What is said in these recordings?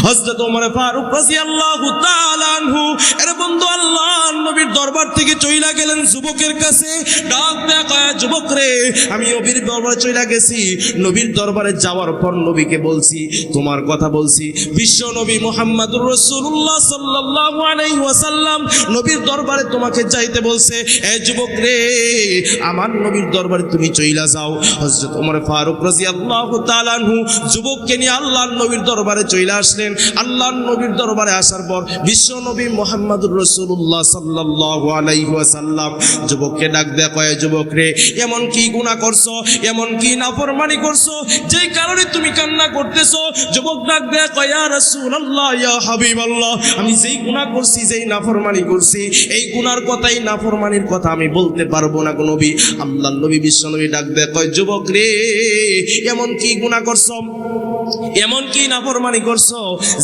হযরত ওমর ফারুক রাদিয়াল্লাহু তাআলা আনহু এর বন্ধু আল্লাহর নবীর দরবার থেকে চইলা গেলেন যুবকের কাছে। ডাক দেয়া কয়, যুবক রে, আমি নবীর দরবারে চইলা গেছি। নবীর দরবারে যাওয়ার পর নবীকে বলছি, তোমার কথা বলছি। বিশ্ব নবী মুহাম্মদুর রাসূলুল্লাহ সাল্লাল্লাহু আলাইহি ওয়াসাল্লাম নবীর দরবারে তোমাকে যাইতে বলছে। এ যুবক রে, আমার নবীর দরবারে তুমি চইলা যাও। হযরত ওমর ফারুক রাদিয়াল্লাহু তাআলা আনহু যুবককে নিয়ে আল্লাহর নবীর দরবারে চইলা আসলেন। আল্লাহর নবীর দরবারে আসার পর বিশ্ব নবী মুহাম্মদুর রাসূলুল্লাহ সাল্লাল্লাহু আলাইহি ওয়াসাল্লাম যুবককে ডাক দেয়া কয়, যুবক রে, এমন কি গুনাহ করছো, এমন কি নাফরমানি করছো যেই কারণে তুমি কান্না করতেছো? যুবক ডাক দেয়া কয়, ইয়া রাসূলুল্লাহ, ইয়া হাবিবাল্লাহ, আমি যেই গুনাহ করছি, যেই নাফরমানি করছি, এই গুনার কথাই, নাফরমানির কথা আমি বলতে পারবো না গো নবী। আল্লাহর নবী বিশ্ব নবী ডাক দেয়া কয়, যুবক রে, এমন কি গুনাহ করছো, এমন কি নাফরমানি করছো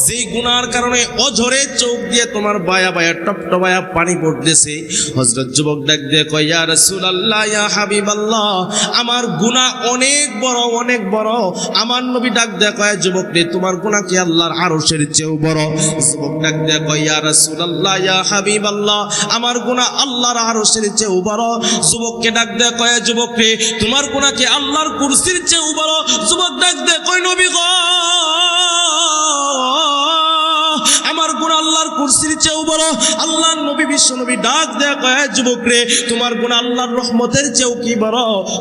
যেই গুনার কারণে অঝরে চোখ দিয়ে তোমার বায়া বায়া টপটপায়া পানি পড়তেছে? হযরত যুবক ডাক দিয়ে কয়, ইয়া রাসূলুল্লাহ, ইয়া হাবিবাল্লাহ, আমার গুনাহ অনেক বড়, অনেক বড়। আমার নবী ডাক দিয়ে কয়, যুবক রে, তোমার গুনাহ কি আল্লাহর আরশের চেয়েও বড়? যুবক ডাক দিয়ে কয়, ইয়া রাসূলুল্লাহ, ইয়া হাবিবাল্লাহ, আমার গুনাহ আল্লাহর আরশের চেয়েও বড়। যুবককে ডাক দিয়ে কয়, যুবক রে, তোমার গুনাহ কি আল্লাহর কুরসির চেয়েও বড়? যুবক ডাক দিয়ে কয়, নবী গো, আমার গুনাহ আল্লাহর কুরসির চেয়েও বড়। আল্লাহর নবী বিশ্ব নবী ডাক দেয়া কয়, যুবক রে, তোমার গুনাহ আল্লাহর রহমতের চেয়েও কি বড়?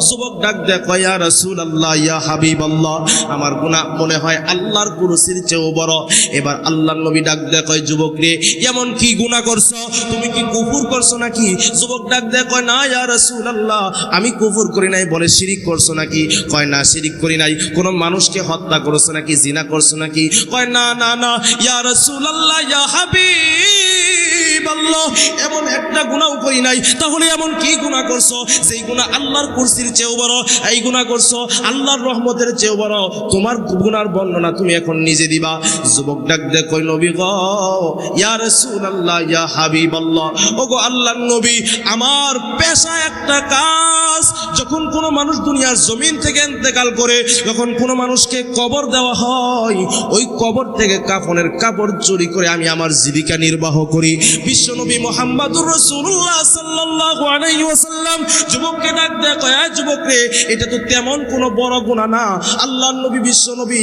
যুবক ডাক দেয়া কয়, ইয়া রাসূলুল্লাহ, ইয়া হাবিবাল্লাহ, আমার গুনাহ মনে হয় আল্লাহর কুরসির চেয়েও বড়। এবার আল্লাহর নবী ডাক দেয়া কয়, যুবক রে, এমন কি গুনাহ করছো? তুমি কি কুফর করছো নাকি? যুবক ডাক দেয়া কয়, না ইয়া রাসূলুল্লাহ, আমি কুফর করি নাই। বলে, শিরিক করছো নাকি? কয়, না, শিরিক করি নাই। কোন মানুষকে হত্যা করছো নাকি? জিনা করছো নাকি? কয়, না না না ইয়া রাসূলুল্লাহ, ইয়া হাবিবাল্লাহ, এমন একটা গুনাহ করি নাই। তাহলে এমন কি গুনাহ করছো যেই গুনাহ আল্লাহর কুরসির চেয়েও বড়? এই গুনাহ করছো আল্লাহর রহমতের চেয়েও বড়। তোমার গুনার বর্ণনা তুমি এখন নিজে দিবা। যুবক ডাক দে কই, নবী গো, ইয়া রাসূলুল্লাহ, ইয়া হাবিবাল্লাহ, ওগো আল্লাহর নবী, আমার পেশা একটা কাজ। যখন কোনো মানুষ দুনিয়ার জমিন থেকে ইন্তেকাল করে, যখন কোনো মানুষকে কবর দেওয়া হয়, ওই কবর থেকে কাফনের কাপড় চুরি করে আমি আমার জীবিকা নির্বাহ করি। বিশ্বনবী মুহাম্মদুর রাসূলুল্লাহ সাল্লাল্লাহু আলাইহি ওয়াসাল্লাম যুবককে ডাক দেয়া কয়, যুবক রে, এটা তো তেমন কোনো বড় গুনাহ না। আল্লাহর নবী বিশ্বনবী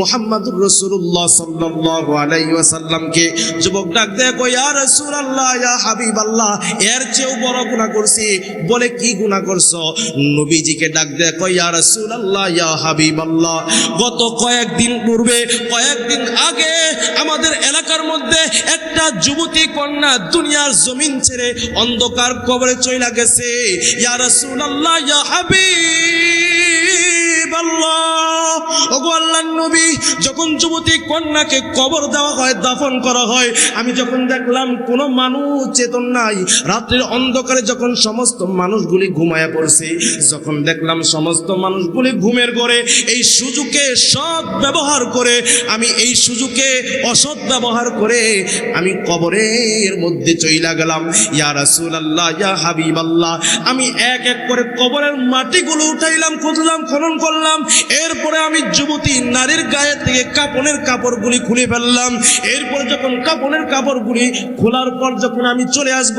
মুহাম্মদুর রাসূলুল্লাহ সাল্লাল্লাহু আলাইহি ওয়াসাল্লামকে যুবক ডাক দেয়া কয়, ইয়া রাসূলুল্লাহ, ইয়া হাবিবাল্লাহ, এর চেয়েও বড় গুনাহ করছি। বলে, কি গুনাহ করছো? নবীজিকে ডাক দেয়া কয়, ইয়া রাসূলুল্লাহ, ইয়া হাবিবাল্লাহ, গত কয়েকদিন পূর্বে, কয়েকদিন আগে আমাদের এলাকার মধ্যে একটা যুবতী কন্যা দুনিয়ার জমিন ছেড়ে অন্ধকার কবরে চইলা গেছে। ইয়া রাসূলুল্লাহ, ইয়া হাবিবাল্লাহ, ওগো আল্লাহর নবী, যখন যুবতী কন্যাকে কবর দেওয়া হয়, দাফন করা হয়, আমি যখন দেখলাম কোনো মানুষ চেতন নাই, রাত্রির অন্ধকারে যখন সমস্ত মানুষগুলি ঘুমায়া পড়ছে, যখন দেখলাম সমস্ত মানুষগুলি ঘুমের ঘরে, এই সুযোগে সৎ ব্যবহার করে, আমি এই সুযোগে অসৎ ব্যবহার করে আমি কবরের মধ্যে চইলা গেলাম। ইয়া রাসূলুল্লাহ, ইয়া হাবিবাল্লাহ, আমি এক এক করে কবরের মাটিগুলো উঠাইলাম, খুঁজলাম, খনন করলাম। এরপরে আমি যুবতী নারীর গায়ে থেকে কাপনের কাপড়গুলি খুলে ফেললাম। এরপরে যখন কাপনের কাপড়গুলি খোলার পর যখন আমি চলে আসব,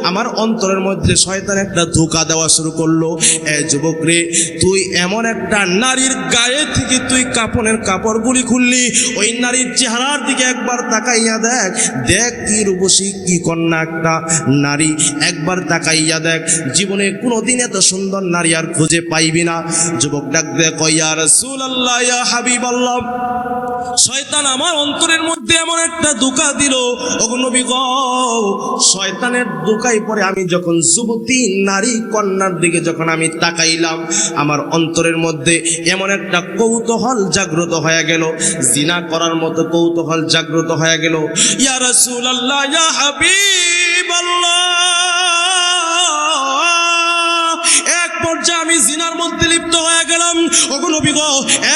আমার অন্তরের মধ্যে শয়তান একটা ধোঁকা দেওয়া শুরু করলো। এ যুবক রে, তুই এমন একটা নারীর গায়ে থেকে তুই কাপনের কাপড়গুলি খুললি, ওই নারীর চেহারার দিকে একবার তাকাইয়া দেখ, দেখ কি রূপসী, কি কন্যা একটা নারী, একবার তাকাইয়া দেখ, জীবনে কোনোদিন এত সুন্দর নারী আর খুঁজে পাইবি না। যুবক ডাক দে কয়, ইয়া রাসূলুল্লাহ, ইয়া হাবিবাল্লাহ, শয়তান আমার অন্তরের মধ্যে এমন একটা ধোঁকা দিল, ওগো নবী গো, শয়তানের ধোঁকায় পরে আমি যখন যুবতী নারী কন্যার দিকে যখন আমি তাকাইলাম, আমার অন্তরের মধ্যে এমন একটা কৌতূহল জাগ্রত হয়ে গেল, জিনা করার মতো কৌতূহল জাগ্রত হয়ে গেল। ইয়া রাসূলুল্লাহ, ইয়া হাবিবাল্লাহ, এক পর্যায়ে আমি জিনার মধ্যে লিপ্ত হয়ে গেলাম। ওগো নবী গো,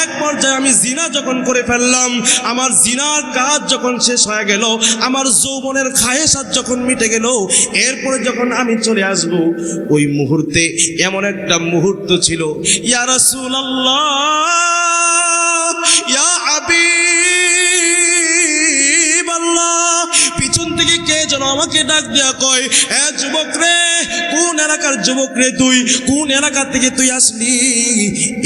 এক পর্যায়ে আমি জিনা যখন করে ফেললাম, আমার জিনার কাজ যখন শেষ হয়ে গেল, আমার যৌবনের খায়েশাত যখন মিটে গেল, এরপরে যখন আমি চলে আসব, ওই মুহূর্তে এমন একটা মুহূর্ত ছিল, ইয়া রাসূলুল্লাহ, ইয়া হাবিব যেন আমাকে ডাক দেয়া কয়, এ যুবক রে, কোন এলাকার যুবক রে তুই, কোন এলাকা থেকে তুই আসলি,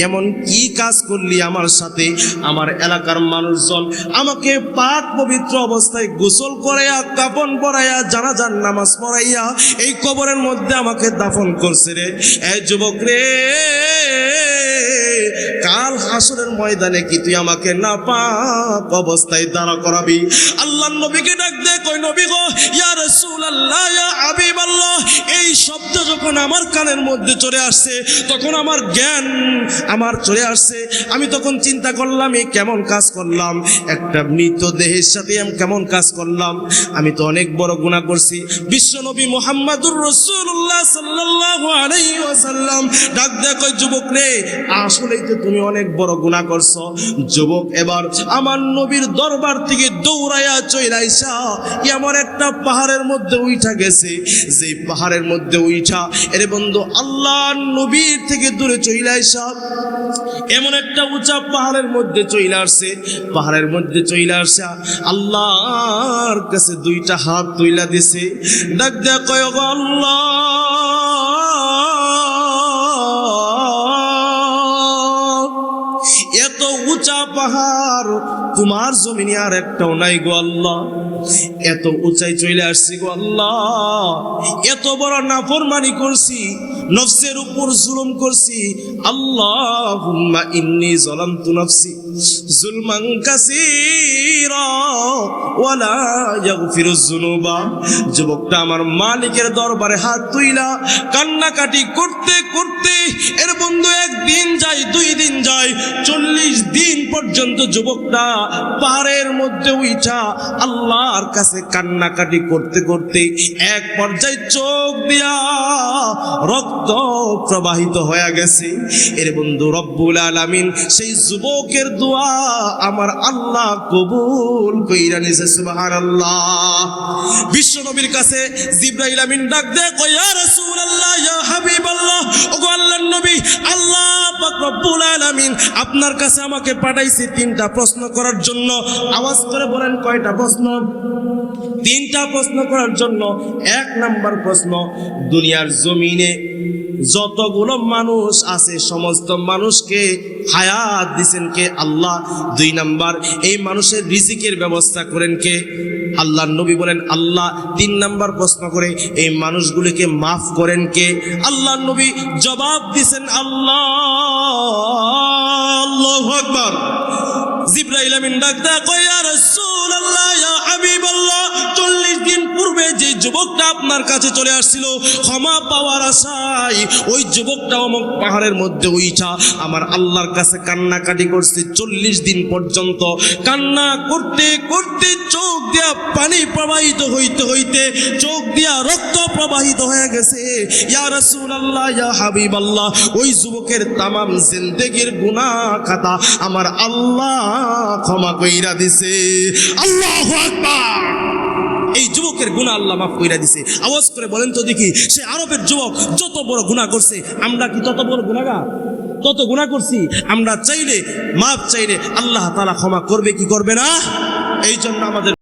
এমন কি কাজ করলি আমার সাথে? আমার এলাকার মানুষজন আমাকে পাক পবিত্র অবস্থায় গোসল করাইয়া, কাফন পরাইয়া, জানাজার নামাজ পড়াইয়া এই কবরের মধ্যে আমাকে দাফন করছে রে। এই যুবক রে, কাল হাসরের ময়দানে কি তুই আমাকে নাপাক অবস্থায় দাঁড়া করাবি? আল্লাহর নবীকে ডাক দে, কই নবী গো, ইয়া রাসূলুল্লাহ, ইয়া হাবিবাল্লাহ। এই শব্দ যখন আমার কানের মধ্যে চলে আসছে, তখন আমার জ্ঞান আমার চলে আসছে। আমি তখন চিন্তা করলাম, এই কেমন কাজ করলাম, একটা মৃতদেহের সাথে আমি কেমন কাজ করলাম, আমি তো অনেক বড় গুনাহ করছি। বিশ্ব নবী মুহাম্মদুর রাসূলুল্লাহ সাল্লাল্লাহু আলাইহি ওয়াসাল্লাম ডাক দেয়া কই, যুবক রে, আসলেই তো তুমি অনেক বড় গুনাহ করছো। যুবক এবার আমার নবীর দরবার থেকে দৌড়াইয়া চইলা আইসা এমন একটা পাহাড়ের মধ্যে উঠা গেছে, যেই পাহাড়ের মধ্যে উঠা, এরে বন্ধু, আল্লাহর নবীর থেকে দূরে চইলা আইসা এমন একটা উঁচা পাহাড়ের মধ্যে চইলা আসছে। পাহাড়ের মধ্যে চইলা আসা আল্লাহর কাছে দুইটা হাত তুইলা দিছে, ডাক দেয়া কয়, ওগো আল্লাহ, এত উঁচা পাহাড় তোমার জমিনে আর একটাও নাই গো আল্লাহ, এত উঁচাই চলে আসছি গো আল্লাহ, এত বড় নাফরমানি করছি, নফসের উপর জুলুম করছি। আল্লাহুম্মা ইন্নী যালামতু নাফসি যুলমান কাসীরা ওয়া লা ইয়াগফিরুয যুনুবা। যুবকটা আমার মালিকের দরবারে হাত তুইলা কান্নাকাটি করতে করতে, এর বন্ধু, একদিন যায়, 2 দিন যায়, 40 দিন পর্যন্ত যুবকটা পাহাড়ের মধ্যে উঠা আল্লাহর কাছে কান্নাকাটি করতে করতে এক পর্যায়ে চোখ দিয়া রক্ত প্রবাহিত হয়ে গেছে। এর বন্ধু, রব্বুল আলামিন সেই যুবকের দোয়া আমার আল্লাহ কবুল কইরা নিছে, সুবহানাল্লাহ। বিশ্ব নবীর কাছে জিবরাইল আমিন ডাক দেয়, কয়, ইয়া রাসূলুল্লাহ, ইয়া হাবিবাল্লাহ, ওগো আল্লাহর নবী, আল্লাহ পাক রব্বুল আলামিন আপনার কাছে আমাকে পাঠাইছে 3টা প্রশ্ন করার জন্য। আওয়াজ করে বলেন, কয়টা প্রশ্ন? 3টা প্রশ্ন করার জন্য। 1 নাম্বার প্রশ্ন, দুনিয়ার জমিনে যতগুলো মানুষ আছে সমস্ত মানুষকে হায়াত দিছেন কে? আল্লাহ। 2 নাম্বার, এই মানুষের রিজিকের ব্যবস্থা করেন কে? আল্লাহর নবী বলেন আল্লাহ। 3 নাম্বার প্রশ্ন করে, এই মানুষগুলিকে মাফ করেন কে? আল্লাহর নবী জবাব দিছেন আল্লাহ। আল্লাহু আকবার। জিবরাইল আমিন ডাক দেয়া কয়, ইয়া রাসূলুল্লাহ, ইয়া হাবিবাল্লাহ, 40 দিন পূর্বে যে যুবকটা আপনার কাছে চলে আসছিল ক্ষমা পাওয়ার আশায়, ওই যুবকটা অমুক পাহাড়ের মধ্যে উঠা আমার আল্লাহর কাছে কান্নাকাটি করছে 40 দিন পর্যন্ত। কান্না করতে করতে চোখ দিয়া পানি প্রবাহিত হইতে হইতে চোখ দিয়া রক্ত প্রবাহিত হয়ে গেছে। ইয়া রাসূলুল্লাহ, ইয়া হাবিবাল্লাহ, ওই যুবকের তামাম জিন্দেগির গুনাহ খাতা আমার আল্লাহ ক্ষমা কইরা দিছে। আল্লাহু আকবার। এই যুবকের গুনাহ আল্লাহ মাফ কইরা দিছে। আওয়াজ করে বলেন তো দেখি, সে আরবের যুবক যত বড় গুনাহ করছে, আমরা কি তত বড় গুনাহগার? তত গুনাহ করছি, আমরা চাইলে, মাফ চাইলে আল্লাহ তাআলা ক্ষমা করবে কি করবে না? এই জন্য আমাদের